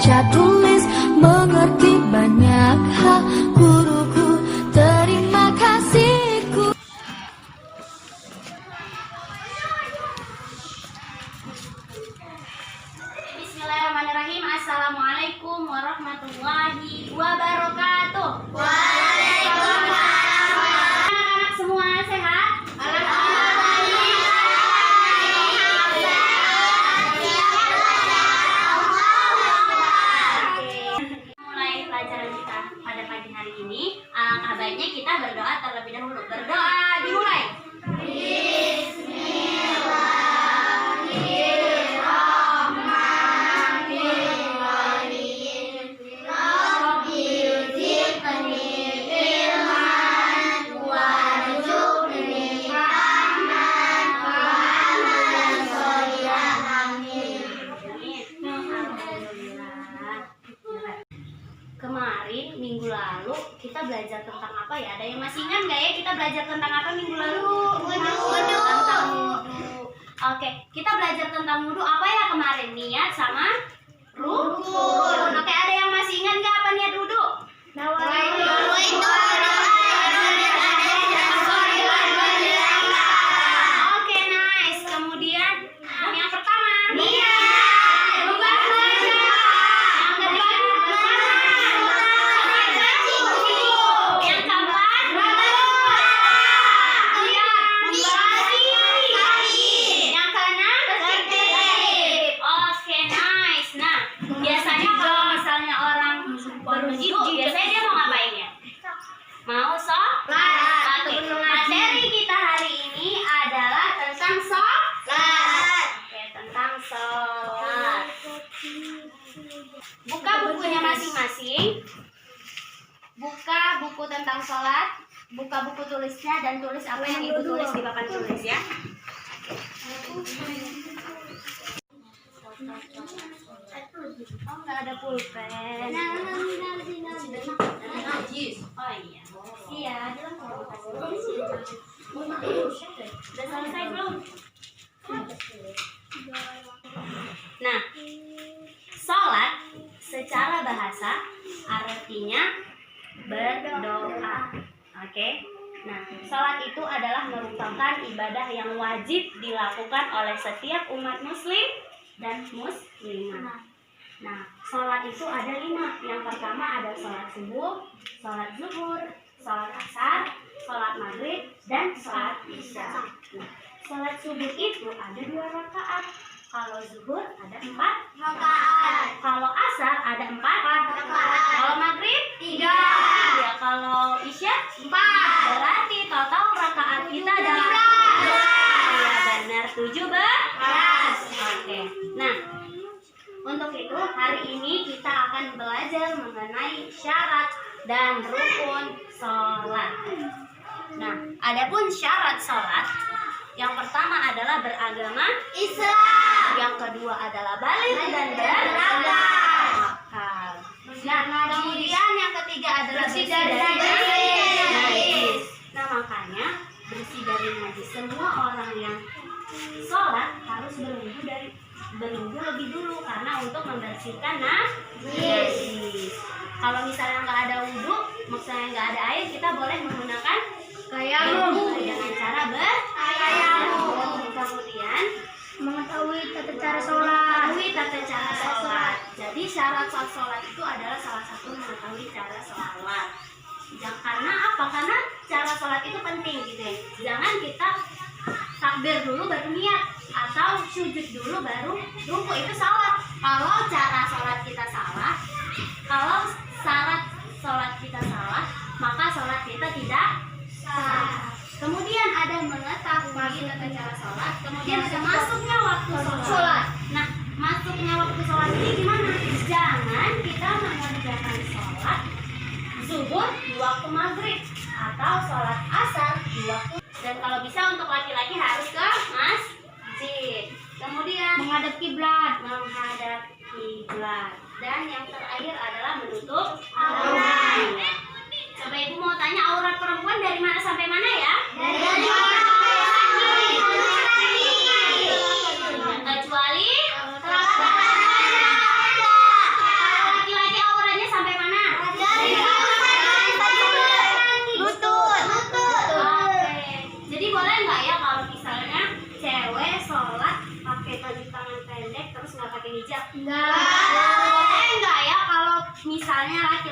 baca tulis, mengerti banyak hal. Guruku, terima kasihku. Bismillahirrahmanirrahim. Assalamualaikum warahmatullahi wabarakatuh. Anak-anak semua sehat? Mulai pelajaran kita pada pagi hari ini, alangkah baiknya kita berdoa terlebih dahulu. Berdoa dimulai. Kemarin minggu lalu kita belajar tentang apa ya? Ada yang masih ingat nggak ya kita belajar tentang apa minggu lalu? Wudu. Tentang wudu. Oke, kita belajar tentang wudu apa ya kemarin? Niat sama rukun. Oke, ada yang masih ingat nggak apa niat wudu? Oke, nice. Kemudian yang pertama niat. Biasanya dia mau ngapain ya? Mau sholat. Materi kita hari ini adalah tentang sholat. Oke, tentang sholat. Buka bukunya masing-masing. Buka buku tentang sholat. Buka buku tulisnya dan tulis apa yang ibu tulis di papan tulis ya. Oh, nggak ada pulpen. Oh iya. Iya, udah selesai belum? Nah, sholat secara bahasa artinya berdoa. Oke. Nah, sholat itu adalah merupakan ibadah yang wajib dilakukan oleh setiap umat muslim dan muslimah. Nah, sholat itu ada 5. Yang pertama ada sholat subuh, sholat zuhur, sholat asar, sholat maghrib, dan sholat isya. Nah, sholat subuh itu ada 2 rakaat. Kalau zuhur ada 4 rakaat. Kalau asar ada 4 rakaat. Kalau maghrib 3. Ya, kalau isya 4. Berarti total rakaat kita adalah 2. Ya benar, 17. Oke. Nah, untuk itu hari ini kita akan belajar mengenai syarat dan rukun sholat. Nah, adapun syarat sholat, yang pertama adalah beragama Islam. Yang kedua adalah baligh dan berakal. Nah, kemudian yang ketiga adalah bersih dari najis. Nah, makanya bersih dari najis. Semua orang yang sholat harus berwudu lebih dulu karena untuk membersihkan najis. Kalau misalnya nggak ada wudu, maksudnya nggak ada air, kita boleh menggunakan tayamum dengan cara bertayamum. Kemudian mengetahui tata cara sholat. Jadi syarat sholat itu adalah salah satu mengetahui cara sholat. Karena apa? Karena cara sholat itu penting gitu ya. Jangan kita takbir dulu baru niat atau sujud dulu baru ruku, itu salah. Kalau cara sholat kita salah, kalau syarat sholat kita salah, maka sholat kita tidak sah. Kemudian ada mengetahui tata cara sholat, kemudian ada masuknya waktu sholat. Nah, masuknya waktu sholat ini gimana? Jangan kita mengerjakan sholat zuhur di waktu maghrib atau sholat asar di waktu. Dan kalau bisa untuk laki-laki harus ke masjid. Kemudian menghadap kiblat. Dan yang terakhir adalah menutup aurat. Coba ibu mau tanya, aurat perempuan dari mana sampai mana ya? Dari kecuali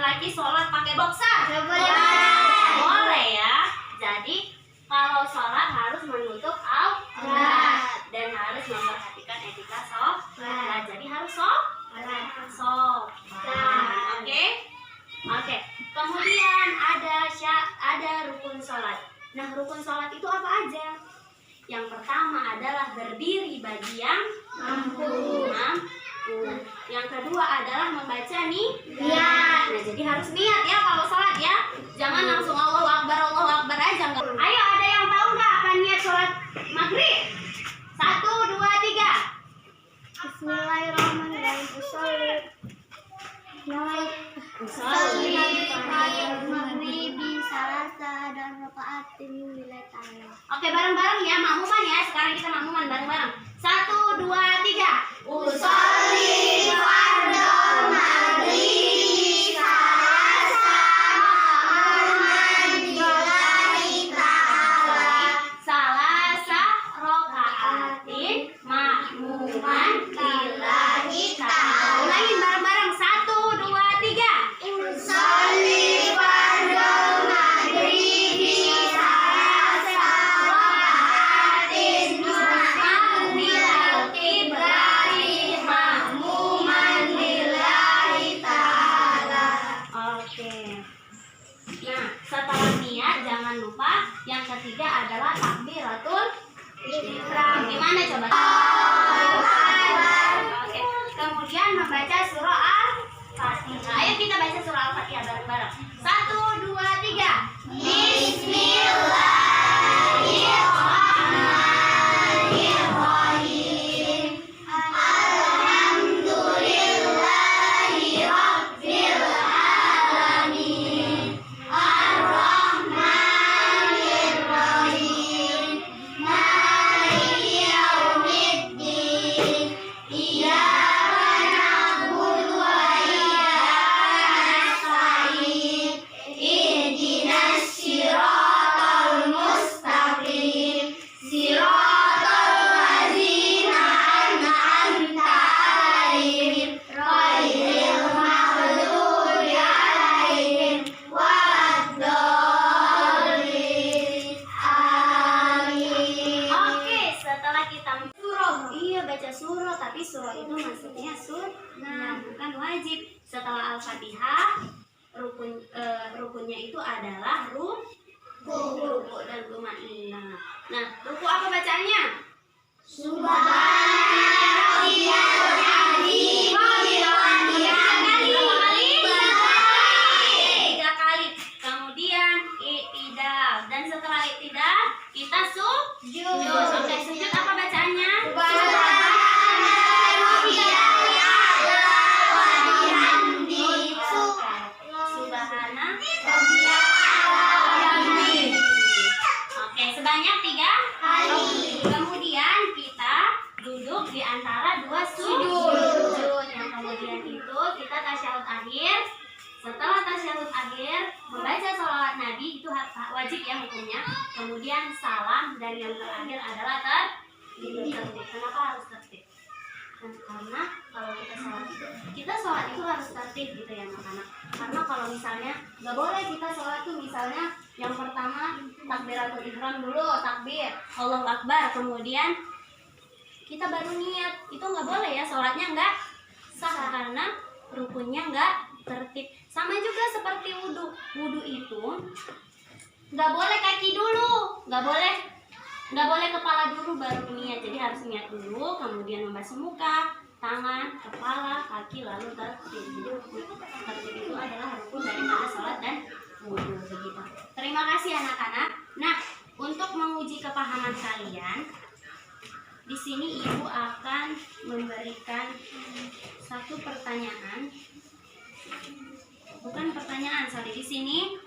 laki-laki sholat pakai boxer? Boleh. Boleh ya. Jadi kalau sholat harus menutup aurat dan harus memperhatikan etika sholat. Jadi harus sholat. Oke. Oke. Kemudian ada rukun sholat. Nah, rukun sholat itu apa aja? Yang pertama adalah berdiri bagi yang mampu. Yang kedua adalah membaca niat. Nah, jadi harus niat ya kalau sholat ya. Jangan langsung Allahu Akbar aja enggak. Ayo, ada yang tahu nggak apa niat sholat maghrib? 1, 2, 3. Bismillahirrahmanirrahim. Usolli Maghribi salasa dan rakaatin lillahi ta'ala. Oke, bareng-bareng ya, makmuman ya. Sekarang kita makmuman bareng-bareng. 1, 2, 3. Usolli fardhu maghribi salasa rakaatin lillahi ta'ala. Salasa rokaatin makmuman lillahi ta'ala. Ulangin bareng-bareng. 1, 2, 3. Usolli fardhu maghribi salasa rakaatin mustaqbilal qiblati makmuman lillahi ta'ala. Oke. Nah, setelah niat jangan lupa yang ketiga adalah takbiratul ihram. Gimana coba? Oke. Kemudian membaca surah Al-Fatihah. Ayo kita baca surah Al-Fatihah bareng-bareng. 1, 2, 3. Bismillahirrahmanirrahim. Alhamdulillahi rabbil alamin. Ar-Rahmanirrahim. Maliki yaumiddin. Iyyaka na'budu wa iyyaka nasta'in. Ihdinas siratal mustaqim. Siratal ladzina an'amta 'alaihim ghairil maghdubi 'alaihim waladdallin. Amin. Oke, setelah kita surah, iya baca surah, tapi surah itu maksudnya sunnah, bukan wajib. Setelah Al-Fatihah, rukunnya itu adalah ruku dan tuma'innah. Nah, ruku apa bacaannya? Tiga kali. Kemudian i'tidal, dan setelah i'tidal kita sujud. Oke, sujud apa bacaannya? Subhana. Oke, sebanyak 3 kali. Kemudian kita duduk di antara dua sujud. Yang kemudian itu kita tasyahud akhir. Setelah tasyahud akhir, membaca sholawat Nabi itu wajib ya hukumnya. Kemudian salam, dan yang terakhir adalah tertib. Kenapa harus tertib? Karena kalau kita sholat itu harus tertib gitu ya anak-anak. Karena kalau misalnya nggak boleh kita sholat tuh misalnya yang pertama takbiratul ihram dulu, takbir Allahu Akbar, kemudian kita baru niat, itu nggak boleh ya, sholatnya nggak sah karena rukunnya nggak tertib. Sama juga seperti wudhu. Wudhu itu nggak boleh kaki dulu, nggak boleh kepala dulu baru niat. Jadi harus niat dulu, kemudian membasuh muka, tangan, kepala, kaki, lalu tertib. Jadi tertib itu adalah rukun daripada sholat dan wudhu begitu. Terima kasih anak-anak. Nah, untuk menguji kepahaman kalian, di sini ibu akan memberikan satu pertanyaan. Bukan pertanyaan, sorry. Di sini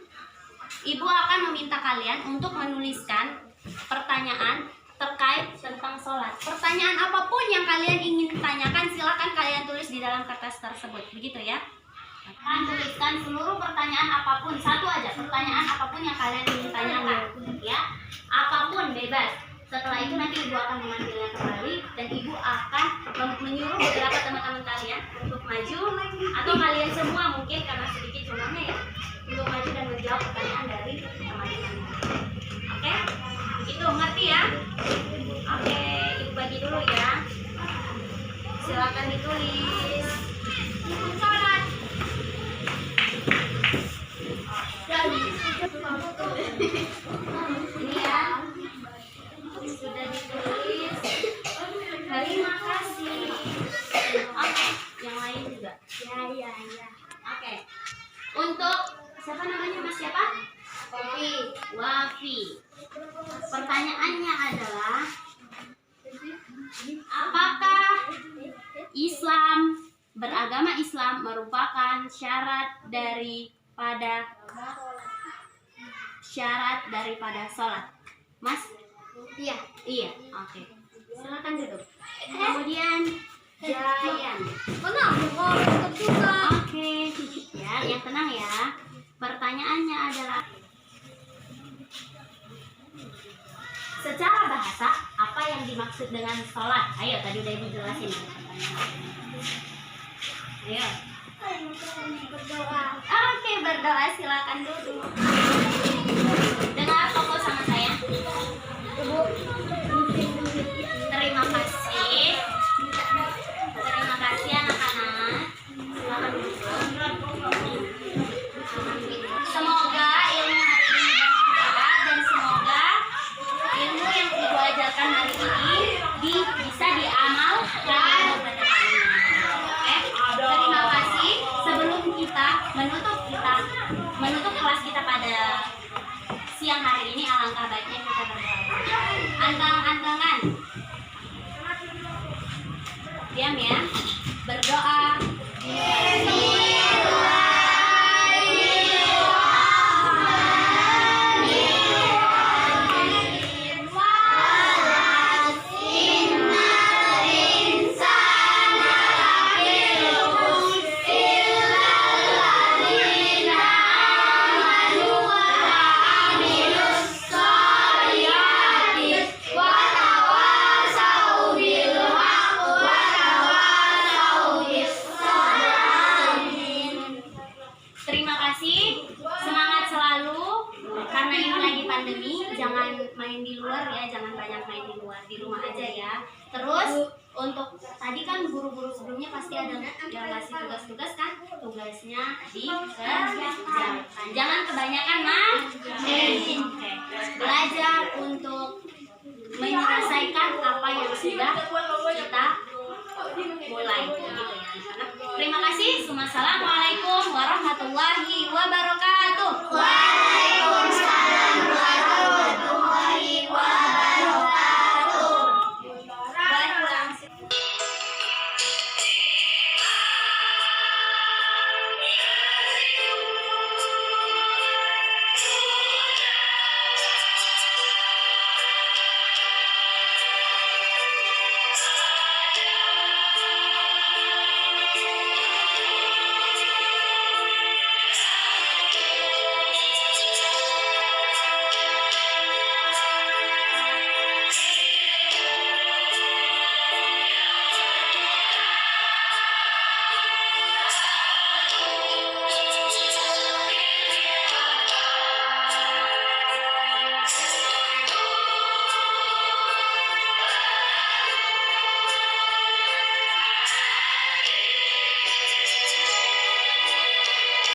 ibu akan meminta kalian untuk menuliskan pertanyaan terkait tentang sholat. Pertanyaan apapun yang kalian ingin tanyakan, silakan kalian tulis di dalam kertas tersebut. Begitu ya. Kalian tuliskan seluruh pertanyaan apapun, satu aja pertanyaan apapun yang kalian ingin tanyakan, ya. Apapun bebas. Setelah itu nanti ibu akan memanggilnya kembali dan ibu akan menyuruh beberapa teman-teman kalian untuk maju, atau kalian semua mungkin karena sedikit jumlah semuanya ya untuk maju dan menjawab pertanyaan dari teman-teman. Oke, itu ngerti ya? Oke, ibu bagi dulu ya. Silakan ditulis. Sholat. Ini ya, sudah ditulis. Terima kasih. Oke, yang lain juga. Ya. Oke. Untuk siapa namanya Mas siapa? Wafi. Pertanyaannya adalah apakah beragama Islam merupakan syarat daripada sholat? Mas? Iya. Iya. Oke. Silakan duduk. Kemudian Jayan. Oke. Ya, yang tenang ya. Pertanyaannya adalah secara bahasa apa yang dimaksud dengan sholat? Ayo, tadi udah ibu jelasin. Ayo. Berdoa. Oke, berdoa, silakan duduk. Dengar fokus sama saya. Terima kasih. Terima kasih anak-anak. Silakan duduk. Semoga ilmu hari ini bermanfaat dan semoga ilmu yang ibu ajarkan hari ini bisa diamalkan kedepannya. Oke, terima kasih. Sebelum kita menutup kelas kita pada siang hari ini, alangkah baiknya kita berdoa. Antang-antangan. Diam ya. Berdoa. Terima kasih, semangat selalu. Karena ini lagi pandemi, jangan main di luar ya, jangan banyak main di luar, di rumah aja ya. Terus untuk tadi kan guru-guru sebelumnya pasti ada yang ngasih tugas-tugas kan, tugasnya dikerjakan. Jangan kebanyakan Oke. Belajar untuk menyelesaikan apa yang sudah kita mulai gitu ya. Terima kasih. Assalamualaikum warahmatullahi wabarakatuh.